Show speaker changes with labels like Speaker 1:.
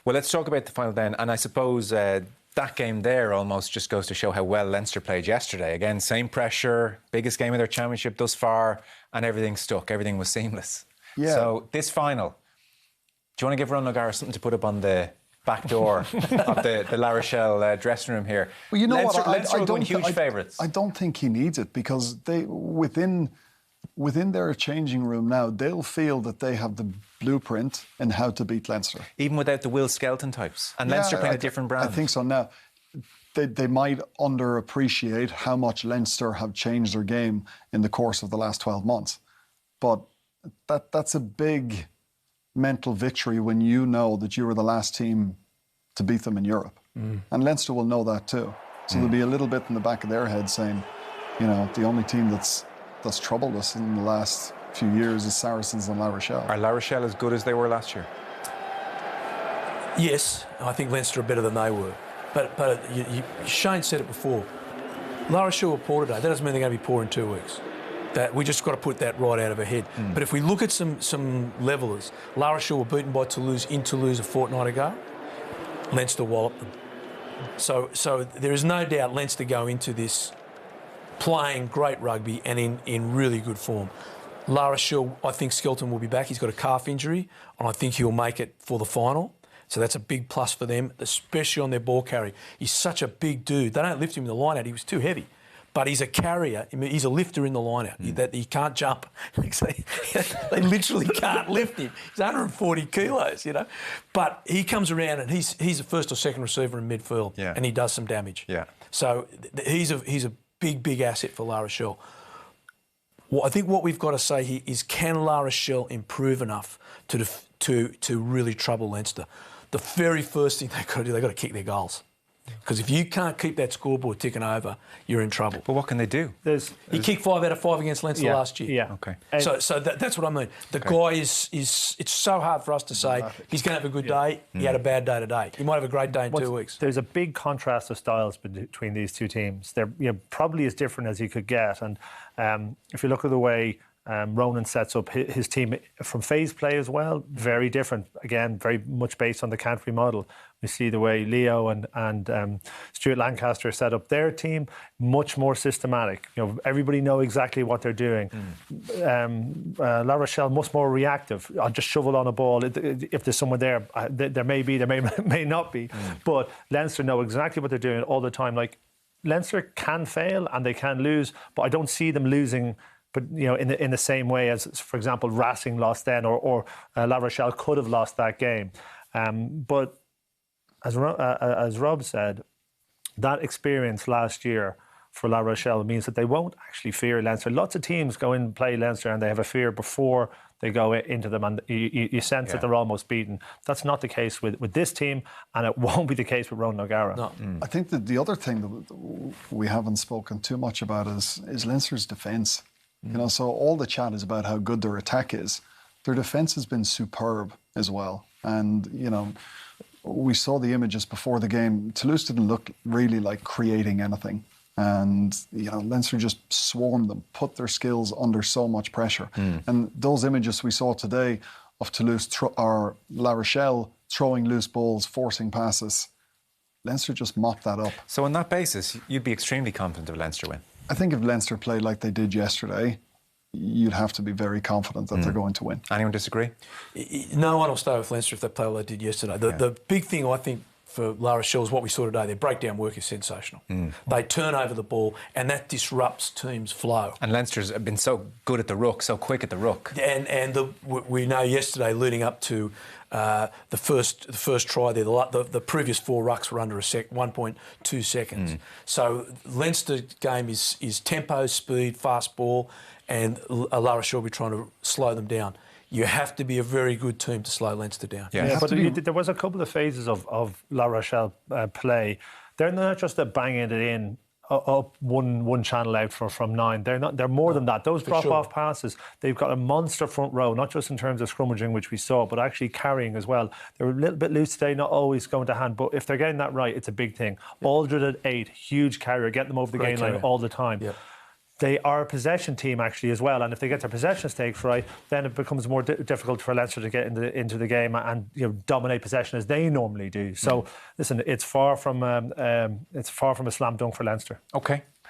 Speaker 1: Well, let's talk about the final then. And I suppose that game there almost just goes to show how well Leinster played yesterday. Again, same pressure, biggest game of their championship thus far, and everything stuck. Everything was seamless. Yeah. So this final, do you want to give Ron O'Gara something to put up on the back door of the La Rochelle dressing room here?
Speaker 2: Well, you know
Speaker 1: Leinster,
Speaker 2: what?
Speaker 1: Leinster were going huge favourites.
Speaker 2: I don't think he needs it, because they within their changing room now, they'll feel that they have the blueprint in how to beat Leinster.
Speaker 1: Even without the Will Skelton types. And Leinster playing a different brand.
Speaker 2: I think so now. They might underappreciate how much Leinster have changed their game in the course of the last 12 months. But that's a big mental victory when you know that you were the last team to beat them in Europe. And Leinster will know that too. So there'll be a little bit in the back of their head saying, you know, the only team that's troubled us in the last few years is Saracens and La Rochelle.
Speaker 1: Are La Rochelle as good as they were last year?
Speaker 3: Yes, I think Leinster are better than they were. But Shane said it before. La Rochelle were poor today. That doesn't mean they're going to be poor in 2 weeks. That we just got to put that right out of our head. But if we look at some levellers, La Rochelle were beaten by Toulouse in Toulouse a fortnight ago. Leinster walloped them. So there is no doubt Leinster go into this playing great rugby and in really good form. La Rochelle, I think Skelton will be back. He's got a calf injury, and I think he'll make it for the final. So that's a big plus for them, especially on their ball carry. He's such a big dude. They don't lift him in the line-out. He was too heavy. But he's a carrier. He's a lifter in the line-out. That he can't jump. They literally can't lift him. He's 140 kilos, you know. But he comes around and he's a first or second receiver in midfield, and he does some damage. Yeah. So he's a big asset for La Rochelle. Well, I think what we've got to say here is, can La Rochelle improve enough to really trouble Leinster? The very first thing they've got to do, they've got to kick their goals. Because if you can't keep that scoreboard ticking over, you're in trouble.
Speaker 1: But what can they do?
Speaker 3: He kicked 5 out of 5 against Leinster last year.
Speaker 1: Yeah. Okay.
Speaker 3: So that's what I mean. The guy is. It's so hard for us to say he's going to have a good day. He had a bad day today. He might have a great day in 2 weeks.
Speaker 4: There's a big contrast of styles between these two teams. They're probably as different as you could get. And if you look at the way Ronan sets up his team from phase play as well, very different. Again, very much based on the Canterbury model. We see the way Leo and Stuart Lancaster set up their team, much more systematic. You know, everybody know exactly what they're doing. La Rochelle, much more reactive. I'll just shovel on a ball. If there's someone there, there may be, there may not be. But Leinster know exactly what they're doing all the time. Like, Leinster can fail and they can lose, but I don't see them losing. But you know, in the same way as, for example, Racing lost then, or La Rochelle could have lost that game. But as Rob said, that experience last year for La Rochelle means that they won't actually fear Leinster. Lots of teams go in and play Leinster and they have a fear before they go into them, and you sense that they're almost beaten. That's not the case with this team, and it won't be the case with Ronan O'Gara. No.
Speaker 2: I think that the other thing that we haven't spoken too much about is Leinster's defence. You know, so all the chat is about how good their attack is. Their defence has been superb as well. And, you know, we saw the images before the game. Toulouse didn't look really like creating anything. And, you know, Leinster just swarmed them, put their skills under so much pressure. And those images we saw today of Toulouse or La Rochelle throwing loose balls, forcing passes, Leinster just mopped that up.
Speaker 1: So on that basis, you'd be extremely confident of Leinster win?
Speaker 2: I think if Leinster played like they did yesterday, you'd have to be very confident that they're going to win.
Speaker 1: Anyone disagree?
Speaker 3: No one will stay with Leinster if they play like they did yesterday. The big thing, I think, for La Rochelle is what we saw today. Their breakdown work is sensational. They turn over the ball, and that disrupts teams' flow.
Speaker 1: And Leinster's been so good at the ruck, so quick at the ruck.
Speaker 3: And we know yesterday, leading up to the first try there, the previous 4 rucks were under 1.2 seconds. So Leinster's game is tempo, speed, fast ball, and La Rochelle will be trying to slow them down. You have to be a very good team to slow Leinster down.
Speaker 4: Yeah, but there was a couple of phases of La Rochelle play. They're not just banging it in up one channel out from 9. They're more than that. Those drop-off passes, they've got a monster front row, not just in terms of scrummaging, which we saw, but actually carrying as well. They're a little bit loose today, not always going to hand, but if they're getting that right, it's a big thing. Aldred at 8, huge carrier, getting them over the game line all the time. Yeah. they are a possession team actually as well, and if they get their possession stakes right, then it becomes more difficult for Leinster to get into the game and dominate possession as they normally do. So listen, it's far from a slam dunk for Leinster.
Speaker 1: Okay.